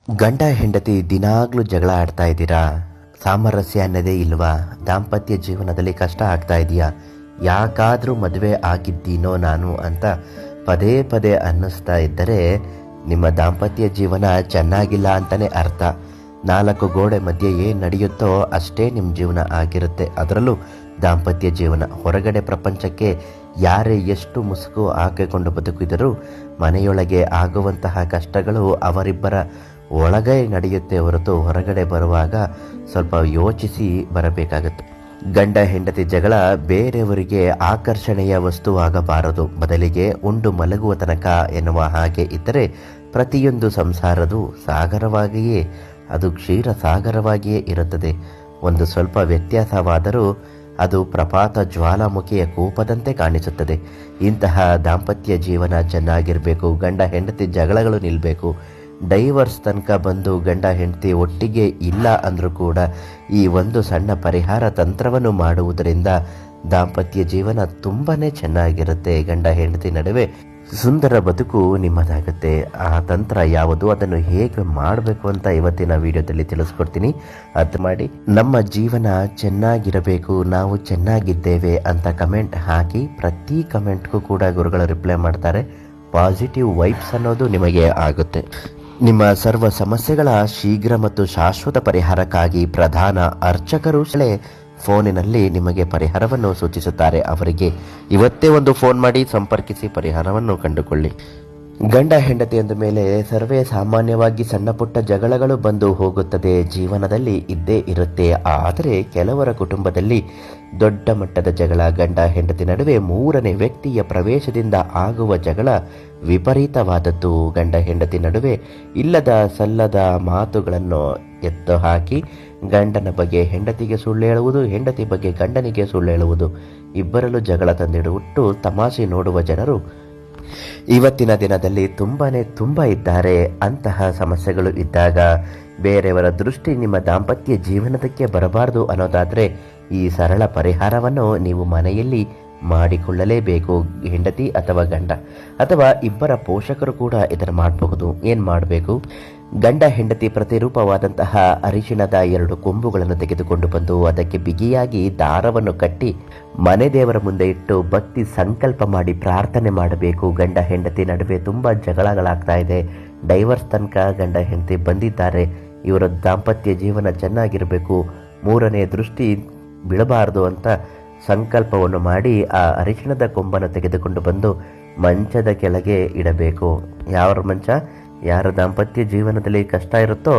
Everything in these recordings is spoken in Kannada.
ಗಂಡ ಹೆಂಡತಿ ದಿನಾಗ್ಲೂ ಜಗಳ ಆಡ್ತಾ ಇದ್ದೀರಾ? ಸಾಮರಸ್ಯ ಅನ್ನೋದೇ ಇಲ್ವಾ? ದಾಂಪತ್ಯ ಜೀವನದಲ್ಲಿ ಕಷ್ಟ ಆಗ್ತಾ ಇದೆಯಾ? ಯಾಕಾದರೂ ಮದುವೆ ಆಗಿದ್ದೀನೋ ನಾನು ಅಂತ ಪದೇ ಪದೇ ಅನ್ನಿಸ್ತಾ ಇದ್ದರೆ ನಿಮ್ಮ ದಾಂಪತ್ಯ ಜೀವನ ಚೆನ್ನಾಗಿಲ್ಲ ಅಂತಲೇ ಅರ್ಥ. ನಾಲ್ಕು ಗೋಡೆ ಮಧ್ಯೆ ಏನು ನಡೆಯುತ್ತೋ ಅಷ್ಟೇ ನಿಮ್ಮ ಜೀವನ ಆಗಿರುತ್ತೆ. ಅದರಲ್ಲೂ ದಾಂಪತ್ಯ ಜೀವನ. ಹೊರಗಡೆ ಪ್ರಪಂಚಕ್ಕೆ ಯಾರೇ ಎಷ್ಟು ಮುಸುಕು ಹಾಕಿಕೊಂಡು ಬದುಕಿದರೂ ಮನೆಯೊಳಗೆ ಆಗುವಂತಹ ಕಷ್ಟಗಳು ಅವರಿಬ್ಬರ ಒಳಗೆ ನಡೆಯುತ್ತೆ ಹೊರತು ಹೊರಗಡೆ ಬರುವಾಗ ಸ್ವಲ್ಪ ಯೋಚಿಸಿ ಬರಬೇಕಾಗುತ್ತೆ. ಗಂಡ ಹೆಂಡತಿ ಜಗಳ ಬೇರೆಯವರಿಗೆ ಆಕರ್ಷಣೆಯ ವಸ್ತುವಾಗಬಾರದು, ಬದಲಿಗೆ ಉಂಡು ಮಲಗುವ ತನಕ ಎನ್ನುವ ಹಾಗೆ ಇದ್ದರೆ ಪ್ರತಿಯೊಂದು ಸಂಸಾರದು ಸಾಗರವಾಗಿಯೇ, ಅದು ಕ್ಷೀರ ಸಾಗರವಾಗಿಯೇ ಇರುತ್ತದೆ. ಒಂದು ಸ್ವಲ್ಪ ವ್ಯತ್ಯಾಸವಾದರೂ ಅದು ಪ್ರಪಾತ ಜ್ವಾಲಾಮುಖಿಯ ಕೋಪದಂತೆ ಕಾಣಿಸುತ್ತದೆ. ಇಂತಹ ದಾಂಪತ್ಯ ಜೀವನ ಚೆನ್ನಾಗಿರಬೇಕು. ಗಂಡ ಹೆಂಡತಿ ಜಗಳಗಳು ನಿಲ್ಲಬೇಕು. ಡೈವರ್ಸ್ ತನಕ ಬಂದು ಗಂಡ ಹೆಂಡತಿ ಒಟ್ಟಿಗೆ ಇಲ್ಲ ಅಂದರೂ ಕೂಡ ಈ ಒಂದು ಸಣ್ಣ ಪರಿಹಾರ ತಂತ್ರವನ್ನು ಮಾಡುವುದರಿಂದ ದಾಂಪತ್ಯ ಜೀವನ ತುಂಬಾ ಚೆನ್ನಾಗಿರುತ್ತೆ. ಗಂಡ ಹೆಂಡತಿ ನಡುವೆ ಸುಂದರ ಬದುಕು ನಿಮ್ಮದಾಗುತ್ತೆ. ಆ ತಂತ್ರ ಯಾವುದು, ಅದನ್ನು ಹೇಗೆ ಮಾಡಬೇಕು ಅಂತ ಇವತ್ತಿನ ವಿಡಿಯೋದಲ್ಲಿ ತಿಳಿಸ್ಕೊಡ್ತೀನಿ. ಅದು ಮಾಡಿ ನಮ್ಮ ಜೀವನ ಚೆನ್ನಾಗಿರಬೇಕು, ನಾವು ಚೆನ್ನಾಗಿದ್ದೇವೆ ಅಂತ ಕಮೆಂಟ್ ಹಾಕಿ. ಪ್ರತಿ ಕಮೆಂಟ್ಗೂ ಕೂಡ ಗುರುಗಳು ರಿಪ್ಲೈ ಮಾಡ್ತಾರೆ. ಪಾಸಿಟಿವ್ ವೈಬ್ಸ್ ಅನ್ನೋದು ನಿಮಗೆ ಆಗುತ್ತೆ. ನಿಮ್ಮ ಸರ್ವ ಸಮಸ್ಯೆಗಳ ಶೀಘ್ರ ಮತ್ತು ಶಾಶ್ವತ ಪರಿಹಾರಕ್ಕಾಗಿ ಪ್ರಧಾನ ಅರ್ಚಕರು ಫೋನಿನಲ್ಲಿ ನಿಮಗೆ ಪರಿಹಾರವನ್ನು ಸೂಚಿಸುತ್ತಾರೆ. ಅವರಿಗೆ ಇವತ್ತೇ ಒಂದು ಫೋನ್ ಮಾಡಿ ಸಂಪರ್ಕಿಸಿ ಪರಿಹಾರವನ್ನು ಕಂಡುಕೊಳ್ಳಿ. ಗಂಡ ಹೆಂಡತಿ ಅಂದ ಮೇಲೆ ಸರ್ವೇ ಸಾಮಾನ್ಯವಾಗಿ ಸಣ್ಣ ಪುಟ್ಟ ಜಗಳಗಳು ಬಂದು ಹೋಗುತ್ತದೆ, ಜೀವನದಲ್ಲಿ ಇದ್ದೇ ಇರುತ್ತೆ. ಆದರೆ ಕೆಲವರ ಕುಟುಂಬದಲ್ಲಿ ದೊಡ್ಡ ಮಟ್ಟದ ಜಗಳ, ಗಂಡ ಹೆಂಡತಿ ನಡುವೆ ಮೂರನೇ ವ್ಯಕ್ತಿಯ ಪ್ರವೇಶದಿಂದ ಆಗುವ ಜಗಳ ವಿಪರೀತವಾದದ್ದು. ಗಂಡ ಹೆಂಡತಿ ನಡುವೆ ಇಲ್ಲದ ಸಲ್ಲದ ಮಾತುಗಳನ್ನು ಎತ್ತು ಹಾಕಿ ಗಂಡನ ಬಗ್ಗೆ ಹೆಂಡತಿಗೆ ಸುಳ್ಳು ಹೇಳುವುದು, ಹೆಂಡತಿ ಬಗ್ಗೆ ಗಂಡನಿಗೆ ಸುಳ್ಳು ಹೇಳುವುದು, ಇಬ್ಬರಲ್ಲೂ ಜಗಳ ತಂದಿಡುವುಟ್ಟು ತಮಾಷೆ ನೋಡುವ ಜನರು ಇವತ್ತಿನ ದಿನದಲ್ಲಿ ತುಂಬ ಇದ್ದಾರೆ. ಅಂತಹ ಸಮಸ್ಯೆಗಳು ಇದ್ದಾಗ ಬೇರೆಯವರ ದೃಷ್ಟಿ ನಿಮ್ಮ ದಾಂಪತ್ಯ ಜೀವನದಕ್ಕೆ ಬರಬಾರದು ಅನ್ನೋದಾದರೆ ಈ ಸರಳ ಪರಿಹಾರವನ್ನು ನೀವು ಮನೆಯಲ್ಲಿ ಮಾಡಿಕೊಳ್ಳಲೇಬೇಕು. ಹೆಂಡತಿ ಅಥವಾ ಗಂಡ ಅಥವಾ ಇಬ್ಬರ ಪೋಷಕರು ಕೂಡ ಇದನ್ನು ಮಾಡಬಹುದು. ಏನು ಮಾಡಬೇಕು? ಗಂಡ ಹೆಂಡತಿ ಪ್ರತಿರೂಪವಾದಂತಹ ಅರಿಶಿಣದ 2 ಕೊಂಬುಗಳನ್ನು ತೆಗೆದುಕೊಂಡು ಬಂದು ಅದಕ್ಕೆ ಬಿಗಿಯಾಗಿ ದಾರವನ್ನು ಕಟ್ಟಿ ಮನೆ ದೇವರ ಮುಂದೆ ಇಟ್ಟು ಭಕ್ತಿ ಸಂಕಲ್ಪ ಮಾಡಿ ಪ್ರಾರ್ಥನೆ ಮಾಡಬೇಕು. ಗಂಡ ಹೆಂಡತಿ ನಡುವೆ ತುಂಬ ಜಗಳಗಳಾಗ್ತಾ ಇದೆ, ಡೈವರ್ಸ್ ತನಕ ಗಂಡ ಹೆಂಡತಿ ಬಂದಿದ್ದಾರೆ, ಇವರ ದಾಂಪತ್ಯ ಜೀವನ ಚೆನ್ನಾಗಿರಬೇಕು, ಮೂರನೇ ದೃಷ್ಟಿ ಬೀಳಬಾರದು ಅಂತ ಸಂಕಲ್ಪವನ್ನು ಮಾಡಿ ಆ ಅರಿಶಿಣದ ಕೊಂಬನ್ನು ತೆಗೆದುಕೊಂಡು ಬಂದು ಮಂಚದ ಕೆಳಗೆ ಇಡಬೇಕು. ಯಾರ ದಾಂಪತ್ಯ ಜೀವನದಲ್ಲಿ ಕಷ್ಟ ಇರುತ್ತೋ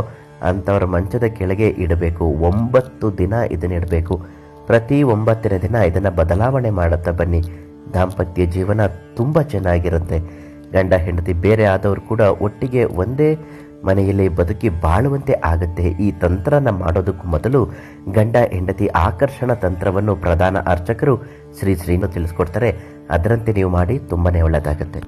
ಅಂಥವ್ರ ಮಂಚದ ಕೆಳಗೆ ಇಡಬೇಕು. 9 ದಿನ ಇದನ್ನಿಡಬೇಕು. ಪ್ರತಿ 9ನೇ ದಿನ ಇದನ್ನು ಬದಲಾವಣೆ ಮಾಡುತ್ತಾ ಬನ್ನಿ. ದಾಂಪತ್ಯ ಜೀವನ ತುಂಬ ಚೆನ್ನಾಗಿರುತ್ತೆ. ಗಂಡ ಹೆಂಡತಿ ಬೇರೆ ಆದವರು ಕೂಡ ಒಟ್ಟಿಗೆ ಒಂದೇ ಮನೆಯಲ್ಲಿ ಬದುಕಿ ಬಾಳುವಂತೆ ಆಗುತ್ತೆ. ಈ ತಂತ್ರನ ಮಾಡೋದಕ್ಕೂ ಮೊದಲು ಗಂಡ ಹೆಂಡತಿ ಆಕರ್ಷಣ ತಂತ್ರವನ್ನು ಪ್ರಧಾನ ಅರ್ಚಕರು ಶ್ರೀನು ತಿಳಿಸ್ಕೊಡ್ತಾರೆ. ಅದರಂತೆ ನೀವು ಮಾಡಿ ತುಂಬಾ ಒಳ್ಳೆಯದಾಗುತ್ತೆ.